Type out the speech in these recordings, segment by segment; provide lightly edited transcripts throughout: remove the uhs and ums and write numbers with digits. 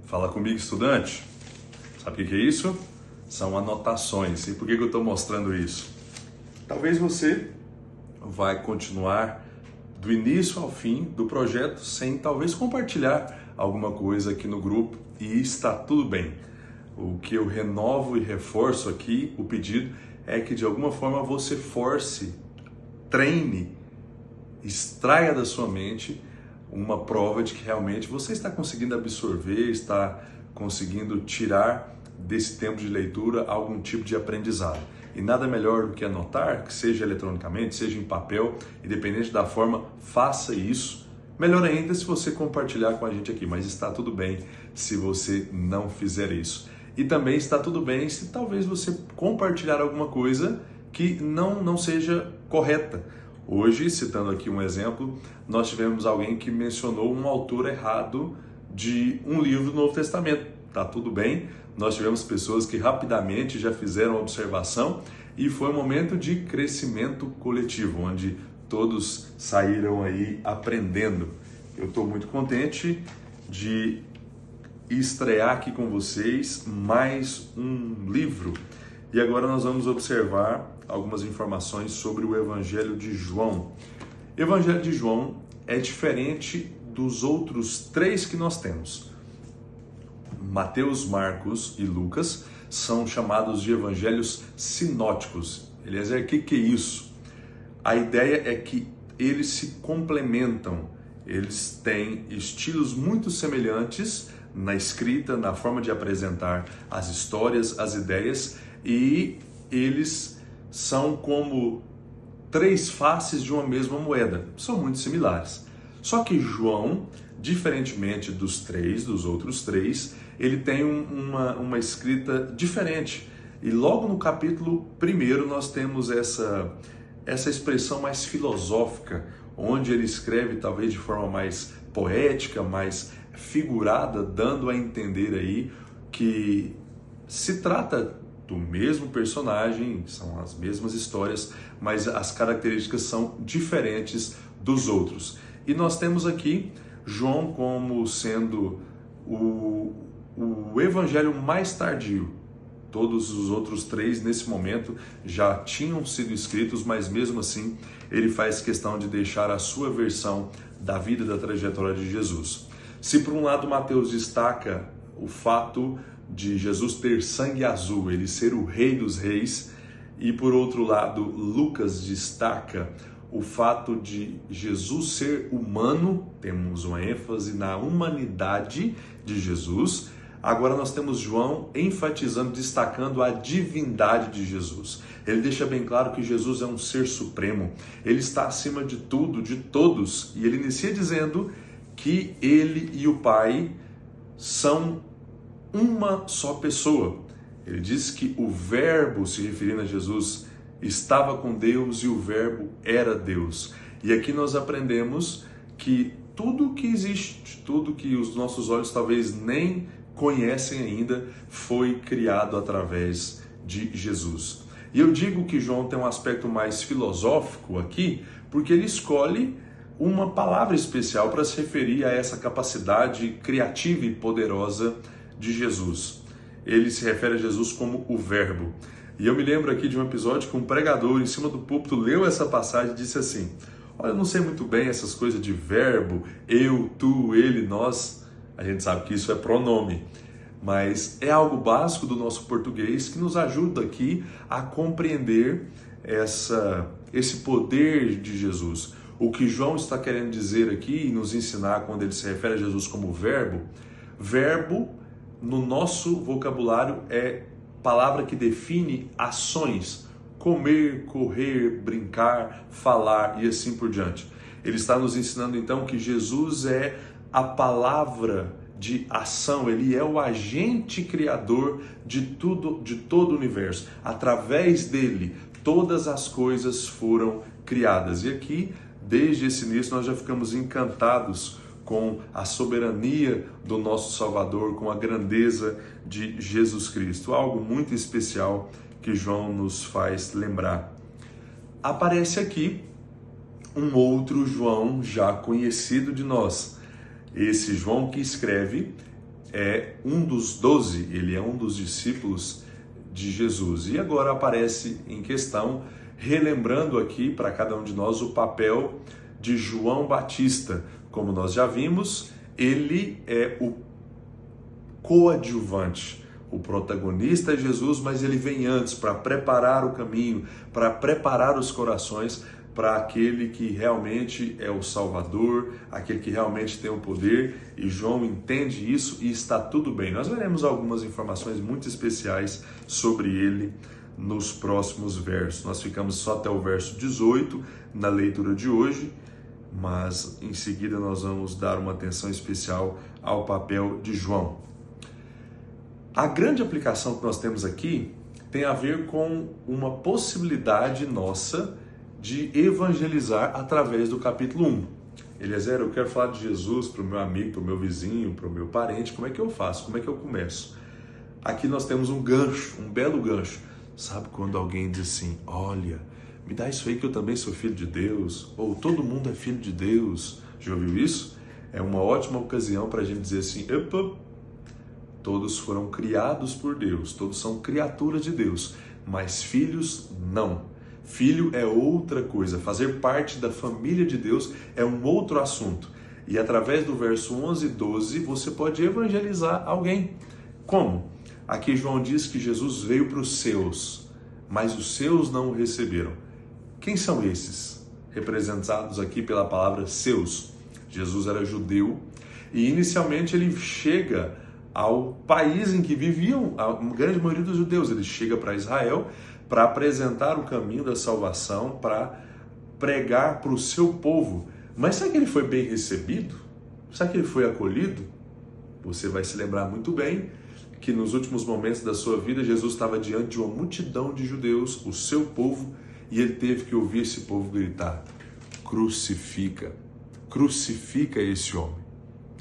Fala comigo, estudante. Sabe o que é isso? São anotações. E por que eu estou mostrando isso? Talvez você vai continuar do início ao fim do projeto sem talvez compartilhar alguma coisa aqui no grupo, e está tudo bem. O que eu renovo e reforço aqui, o pedido, é que de alguma forma você force, treine, extraia da sua mente uma prova de que realmente você está conseguindo absorver, está conseguindo tirar desse tempo de leitura algum tipo de aprendizado. E nada melhor do que anotar, que seja eletronicamente, seja em papel, independente da forma, faça isso. Melhor ainda se você compartilhar com a gente aqui, mas está tudo bem se você não fizer isso. E também está tudo bem se talvez você compartilhar alguma coisa que não seja correta. Hoje, citando aqui um exemplo, nós tivemos alguém que mencionou um autor errado de um livro do Novo Testamento. Tá tudo bem, nós tivemos pessoas que rapidamente já fizeram a observação e foi um momento de crescimento coletivo, onde todos saíram aí aprendendo. Eu estou muito contente de estrear aqui com vocês mais um livro. E agora nós vamos observar algumas informações sobre o Evangelho de João. O Evangelho de João é diferente dos outros três que nós temos. Mateus, Marcos e Lucas são chamados de evangelhos sinóticos. Eliezer, o que é isso? A ideia é que eles se complementam, eles têm estilos muito semelhantes na escrita, na forma de apresentar as histórias, as ideias, e eles são como três faces de uma mesma moeda, são muito similares. Só que João, diferentemente dos outros três, ele tem uma escrita diferente. E logo no capítulo 1 nós temos essa expressão mais filosófica, onde ele escreve talvez de forma mais poética, mais figurada, dando a entender aí que se trata do mesmo personagem, são as mesmas histórias, mas as características são diferentes dos outros. E nós temos aqui João como sendo o evangelho mais tardio. Todos os outros três, nesse momento, já tinham sido escritos, mas mesmo assim, ele faz questão de deixar a sua versão da vida e da trajetória de Jesus. Se por um lado Mateus destaca o fato de Jesus ter sangue azul, ele ser o rei dos reis, e por outro lado Lucas destaca o fato de Jesus ser humano, temos uma ênfase na humanidade de Jesus. Agora nós temos João enfatizando, destacando a divindade de Jesus. Ele deixa bem claro que Jesus é um ser supremo, ele está acima de tudo, de todos, e ele inicia dizendo que ele e o Pai são uma só pessoa. Ele diz que o Verbo, se referindo a Jesus, estava com Deus e o Verbo era Deus. E aqui nós aprendemos que tudo que existe, tudo que os nossos olhos talvez nem conhecem ainda, foi criado através de Jesus. E eu digo que João tem um aspecto mais filosófico aqui, porque ele escolhe uma palavra especial para se referir a essa capacidade criativa e poderosa de Jesus. Ele se refere a Jesus como o Verbo. E eu me lembro aqui de um episódio que um pregador em cima do púlpito leu essa passagem e disse assim: olha, eu não sei muito bem essas coisas de verbo, eu, tu, ele, nós. A gente sabe que isso é pronome, mas é algo básico do nosso português que nos ajuda aqui a compreender esse poder de Jesus. O que João está querendo dizer aqui e nos ensinar quando ele se refere a Jesus como verbo, verbo no nosso vocabulário é palavra que define ações, comer, correr, brincar, falar e assim por diante. Ele está nos ensinando então que Jesus é a palavra de ação, ele é o agente criador de tudo, de todo o universo. Através dele, todas as coisas foram criadas. E aqui, desde esse início, nós já ficamos encantados com a soberania do nosso Salvador, com a grandeza de Jesus Cristo. Algo muito especial que João nos faz lembrar. Aparece aqui um outro João já conhecido de nós. Esse João que escreve é um dos 12, ele é um dos discípulos de Jesus. E agora aparece em questão, relembrando aqui para cada um de nós o papel de João Batista. Como nós já vimos, ele é o coadjuvante. O protagonista é Jesus, mas ele vem antes para preparar o caminho, para preparar os corações para aquele que realmente é o Salvador, aquele que realmente tem o poder, e João entende isso e está tudo bem. Nós veremos algumas informações muito especiais sobre ele nos próximos versos. Nós ficamos só até o verso 18 na leitura de hoje, mas em seguida nós vamos dar uma atenção especial ao papel de João. A grande aplicação que nós temos aqui tem a ver com uma possibilidade nossa de evangelizar através do capítulo 1. Eliezer, eu quero falar de Jesus para o meu amigo, para o meu vizinho, para o meu parente. Como é que eu faço? Como é que eu começo? Aqui nós temos um gancho, um belo gancho. Sabe quando alguém diz assim, olha, me dá isso aí que eu também sou filho de Deus, ou todo mundo é filho de Deus. Já ouviu isso? É uma ótima ocasião para a gente dizer assim, epa, todos foram criados por Deus, todos são criaturas de Deus, mas filhos não. Filho é outra coisa, fazer parte da família de Deus é um outro assunto. E através do verso 11 e 12 você pode evangelizar alguém. Como? Aqui João diz que Jesus veio para os seus, mas os seus não o receberam. Quem são esses? Representados aqui pela palavra seus. Jesus era judeu e inicialmente ele chega ao país em que viviam a grande maioria dos judeus. Ele chega para Israel para apresentar o caminho da salvação, para pregar para o seu povo. Mas será que ele foi bem recebido? Será que ele foi acolhido? Você vai se lembrar muito bem que nos últimos momentos da sua vida, Jesus estava diante de uma multidão de judeus, o seu povo, e ele teve que ouvir esse povo gritar, crucifica, crucifica esse homem.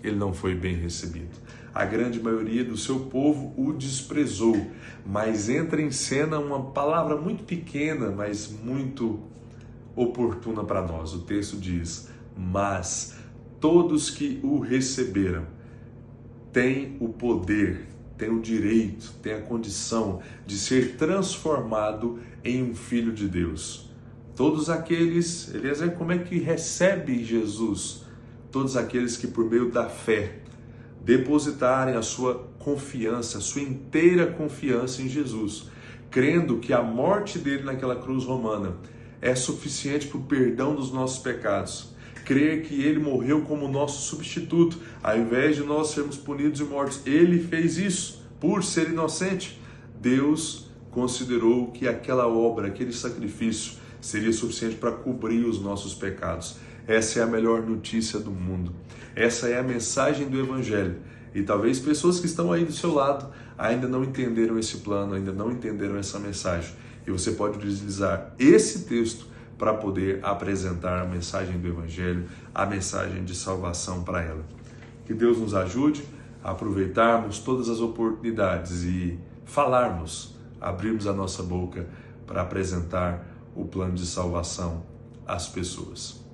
Ele não foi bem recebido. A grande maioria do seu povo o desprezou, mas entra em cena uma palavra muito pequena, mas muito oportuna para nós. O texto diz, mas todos que o receberam têm o poder, têm o direito, têm a condição de ser transformado em um filho de Deus. Todos aqueles, Eliezer, como é que recebe Jesus? Todos aqueles que por meio da fé depositarem a sua confiança, a sua inteira confiança em Jesus, crendo que a morte dele naquela cruz romana é suficiente para o perdão dos nossos pecados, crer que ele morreu como nosso substituto, ao invés de nós sermos punidos e mortos, ele fez isso por ser inocente. Deus considerou que aquela obra, aquele sacrifício seria suficiente para cobrir os nossos pecados. Essa é a melhor notícia do mundo. Essa é a mensagem do Evangelho. E talvez pessoas que estão aí do seu lado ainda não entenderam esse plano, ainda não entenderam essa mensagem. E você pode utilizar esse texto para poder apresentar a mensagem do Evangelho, a mensagem de salvação para ela. Que Deus nos ajude a aproveitarmos todas as oportunidades e falarmos, abrirmos a nossa boca para apresentar o plano de salvação às pessoas.